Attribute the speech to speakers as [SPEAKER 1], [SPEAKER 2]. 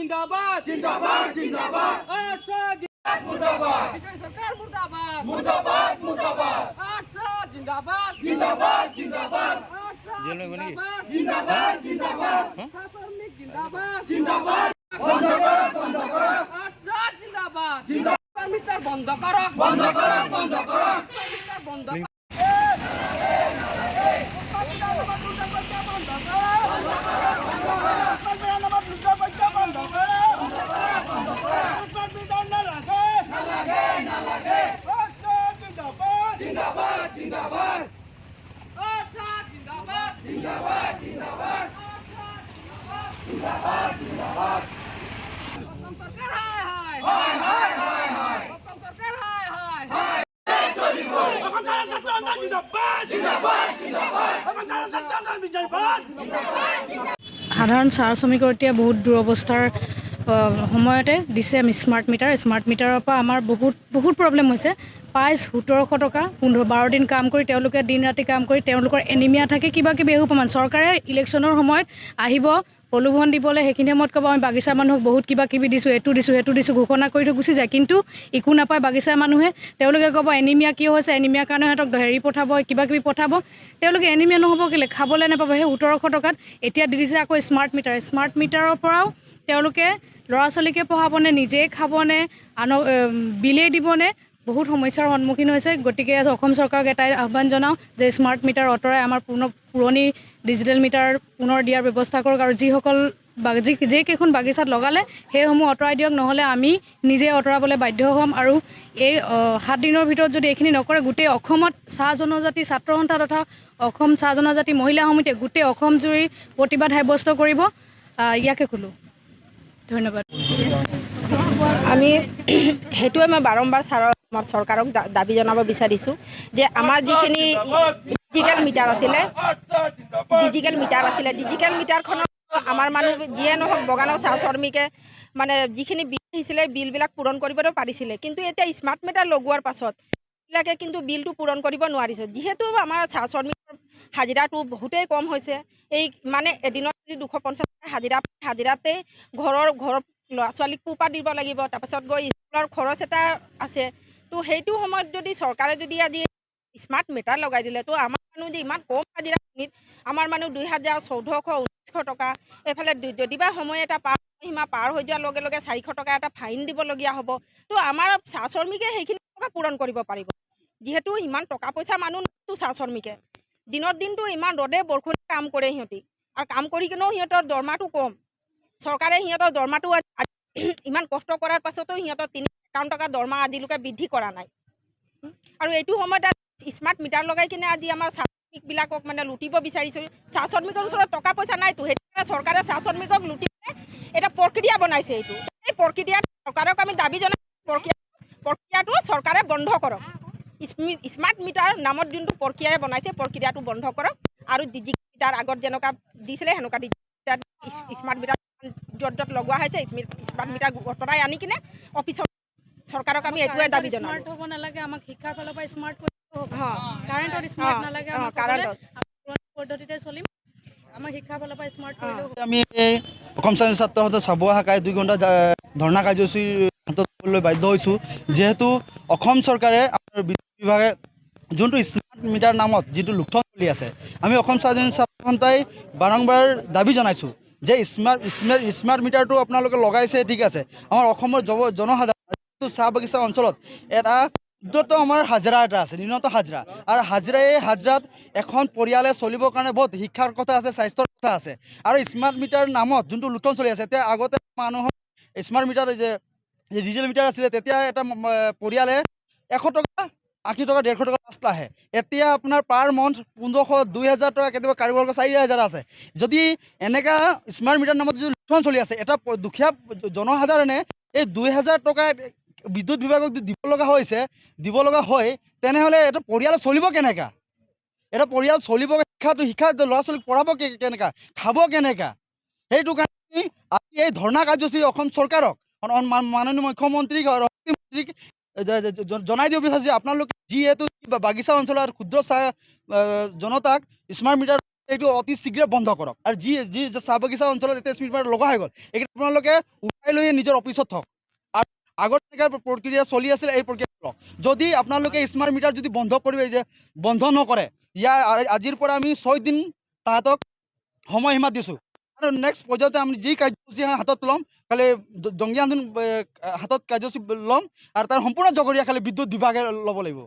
[SPEAKER 1] जिंदाबाद जिंदाबाद जिंदाबाद मुर्दाबाद सरकार मुर्दाबाद मुर्दाबाद मुर्दाबाद जिंदाबाद जिंदाबाद जिंदाबाद जिंदाबाद जिंदाबाद जिंदाबाद जिंदाबाद बंद करो जिंदाबाद जिंदाबाद मीटर बंद करो बंद करो बंद करो बंद
[SPEAKER 2] সাধাৰণ চাহ শ্ৰমিকৰ এতিয়া বহুত দুৰৱস্থাৰ সময়তে দিছে স্মাৰ্ট মিটাৰৰ পৰা আমাৰ বহুত প্ৰব্লেম হৈছে। প্ৰায় 1700 টকা 12 দিন কাম কৰি তেওঁলোকে দিন ৰাতি কাম কৰি তেওঁলোকৰ এনিমিয়া থাকে কিবা কিবি একো প্ৰমাণ চৰকাৰে ইলেকশ্যনৰ সময়ত আহিব প্ৰলোভন দিবলৈ সেইখিনি সময়ত ক'ব আমি বাগিচাৰ মানুহক বহুত কিবা কিবি দিছোঁ এইটো দিছোঁ ঘোষণা কৰি থৈ গুচি যায়, কিন্তু একো নাপায় বাগিচাৰ মানুহে। তেওঁলোকে ক'ব এনিমিয়া কিয় হৈছে, এনিমিয়াৰ কাৰণে সিহঁতক পঠাব কিবা কিবি পঠাব। তেওঁলোকে এনিমিয়া নহ'ব কেলৈ খাবলৈ নাপাব। সেই 1700 টকাত এতিয়া দি দিছে আকৌ স্মাৰ্ট মিটাৰৰ পৰাও তেওঁলোকে ল'ৰা ছোৱালীকে পঢ়াবনে নিজেই খাবনে আনক বিলেই দিবনে বহুত সমস্যাৰ সন্মুখীন হৈছে। গতিকে অসম চৰকাৰক এটাই আহ্বান জনাওঁ যে স্মাৰ্ট মিটাৰ আঁতৰাই আমাৰ পুৰণি ডিজিটেল মিটাৰ পুনৰ দিয়াৰ ব্যৱস্থা কৰক আৰু যিকেইখন বাগিচাত লগালে সেইসমূহ আঁতৰাই দিয়ক, নহ'লে আমি নিজে আঁতৰাবলৈ বাধ্য হ'ম। আৰু এই 7 দিনৰ ভিতৰত যদি এইখিনি নকৰে গোটেই অসমত চাহ জনজাতি ছাত্ৰ সন্থা তথা অসম চাহ জনজাতি মহিলা সমিতিয়ে গোটেই অসম জুৰি প্ৰতিবাদ সাব্যস্ত কৰিব। ইয়াকে ক'লোঁ, ধন্যবাদ।
[SPEAKER 3] আমি সেইটোৱে মই বাৰম্বাৰ আমাৰ চৰকাৰক দাবী জনাব বিচাৰিছোঁ যে আমাৰ যিখিনি ডিজিটেল মিটাৰ আছিলে ডিজিটেল মিটাৰখনত আমাৰ মানুহ যিয়ে নহওক বগানৰ চাহ শ্ৰমিকে মানে যিখিনি বিল আহিছিলে বিলবিলাক পূৰণ কৰিবলৈ পাৰিছিলে, কিন্তু এতিয়া স্মাৰ্ট মিটাৰ লগোৱাৰ পাছত এইবিলাকে কিন্তু বিলটো পূৰণ কৰিব নোৱাৰিছে। যিহেতু আমাৰ চাহ শ্ৰমিকৰ হাজিৰাটো বহুতেই কম হৈছে, এই মানে এদিনত যদি 250 হাজিৰাতে ঘৰৰ ল'ৰা ছোৱালীক পোহপাল দিব লাগিব, তাৰপাছত গৈ স্কুলৰ খৰচ এটা আছে। তো সেইটো সময়ত যদি চৰকাৰে যদি আজি স্মাৰ্ট মিটাৰ লগাই দিলে তো আমাৰ মানুহ যে ইমান কম হাজিৰা আমাৰ মানুহ 2000 1400 1900 টকা এইফালে যদিবা সময় এটা সীমা পাৰ হৈ যোৱাৰ লগে লগে 400 টকা এটা ফাইন দিবলগীয়া হ'ব। তো আমাৰ চাহ শ্ৰমিকে সেইখিনি টকা পূৰণ কৰিব পাৰিব, যিহেতু ইমান টকা পইচা মানুহটো চাহ শ্ৰমিকে দিনটো ইমান ৰ'দে বৰষুণে কাম কৰে সিহঁতি, আৰু কাম কৰি কিনেও সিহঁতৰ দৰমহাটো কম। চৰকাৰে সিহঁতৰ দৰমহাটো ইমান কষ্ট কৰাৰ পাছতো সিহঁতৰ 351 টকা দৰমহা আজিলৈকে বৃদ্ধি কৰা নাই। আৰু এইটো সময়ত স্মাৰ্ট মিটাৰ লগাই কিনে আজি আমাৰ চাহ শ্ৰমিকবিলাকক মানে লুটিব বিচাৰিছোঁ। চাহ শ্ৰমিকৰ ওচৰত টকা পইচা নাইতো, সেইকাৰণে চৰকাৰে চাহ শ্ৰমিকক লুটিবলৈ এটা প্ৰক্ৰিয়া বনাইছে। এই প্ৰক্ৰিয়াত চৰকাৰক আমি দাবী জনাই প্ৰক্ৰিয়াটো চৰকাৰে বন্ধ কৰক। স্মাৰ্ট মিটাৰ নামত যোনটো প্ৰক্ৰিয়াৰে বনাইছে প্ৰক্ৰিয়াটো বন্ধ কৰক, আৰু ডিজিটেল মিটাৰ আগত যেনেকুৱা দিছিলে সেনেকুৱা ডিজিটেল স্মাৰ্ট মিটাৰ য'ত লগোৱা হৈছে স্মাৰ্ট মিটাৰ আঁতৰাই আনি কিনে অফিচত চৰকাৰক আমি এইটোৱে দাবী জনাওঁ।
[SPEAKER 2] স্মাৰ্ট হ'ব নালাগে, আমাক শিক্ষাৰ ফালৰ পৰা স্মাৰ্ট কাৰেণ্টত স্মাৰ্ট নালাগে, পদ্ধতিতে চলিম। আমাৰ শিক্ষাৰ ফালৰ পৰা স্মাৰ্ট কৰিলেও
[SPEAKER 4] আমি অসম শ্ৰেণীৰ ছাত্ৰ সন্থা চাবুৱা শাখাই 2 ঘণ্টা ধৰ্ণা কাৰ্যসূচী হাতলৈ বাধ্য হৈছোঁ, যিহেতু অসম চৰকাৰে আমাৰ বিদ্যুৎ বিভাগে যোনটো স্মাৰ্ট মিটাৰ নামত যিটো লুণ্ঠন চলি আছে, আমি অসম শ্ৰেণীৰ ছাত্ৰ সন্থাই বাৰম্বাৰ দাবী জনাইছোঁ যে স্মাৰ্ট মিটাৰটো আপোনালোকে লগাইছে ঠিক আছে, আমাৰ অসমৰ জনসাধাৰণ চাহ বাগিচা অঞ্চলত এটা আমাৰ হাজিৰা এটা আছে, ন্যূনতম হাজিৰা, আৰু এই হাজিৰাত এখন পৰিয়ালে চলিবৰ কাৰণে বহুত শিক্ষাৰ কথা আছে, স্বাস্থ্যৰ কথা আছে। আৰু স্মাৰ্ট মিটাৰ নামত যোনটো লুণ্ঠন চলি আছে, এতিয়া আগতে মানুহৰ স্মাৰ্ট মিটাৰ যে ডিজিটেল মিটাৰ আছিলে তেতিয়া এটা পৰিয়ালে 100 টকা 80 টকা 150 টকা লাষ্ট আহে। এতিয়া আপোনাৰ পাৰ মন্থ 1500 2000 টকা, কেতিয়াবা কাৰোবাৰ 4000 আছে। যদি এনেকা স্মাৰ্ট মিটাৰ নামত যদি লুণ্ঠন চলি আছে, এটা দুখীয়া জনসাধাৰণে এই 2000 টকা বিদ্যুৎ বিভাগক দিব লগা হয়, তেনেহ'লে এটা পৰিয়াল চলিব কেনেকা? এটা পৰিয়াল চলিব শিক্ষা ল'ৰা ছোৱালীক পঢ়াব কেনেকা, খাব কেনেকা? সেইটো কাৰণে আজি এই ধৰ্ণা কাৰ্যসূচী অসম চৰকাৰক মাননীয় মুখ্যমন্ত্ৰীক জনাই দিব বিচাৰিছোঁ যে আপোনালোকে যিহেতু বাগিচা অঞ্চলৰ ক্ষুদ্ৰ চাহ জনতাক স্মাৰ্ট মিটাৰ এইটো অতি শীঘ্ৰে বন্ধ কৰক আৰু যি যি চাহ বাগিচা অঞ্চলত এতিয়া স্মাৰ্ট মিটাৰ লগা হৈ গ'ল এইকেইটা আপোনালোকে উঠাই লৈ নিজৰ অফিচত থওক আৰু আগত যেনেকৈ প্ৰক্ৰিয়া চলি আছিলে এই প্ৰক্ৰিয়া লওক যদি আপোনালোকে স্মাৰ্ট মিটাৰ যদি বন্ধ কৰিব যে বন্ধ নকৰে আজিৰ পৰা আমি 6 দিন তাহাঁতক সময়সীমা দিছোঁ আৰু নেক্সট পৰ্যায়তে আমি যি কাৰ্যসূচী হাতত ল'ম খালি জংগী আন্দোলন হাতত কাৰ্যসূচী ল'ম আৰু তাৰ সম্পূৰ্ণ জগৰীয়া খালি বিদ্যুৎ বিভাগে ল'ব লাগিব।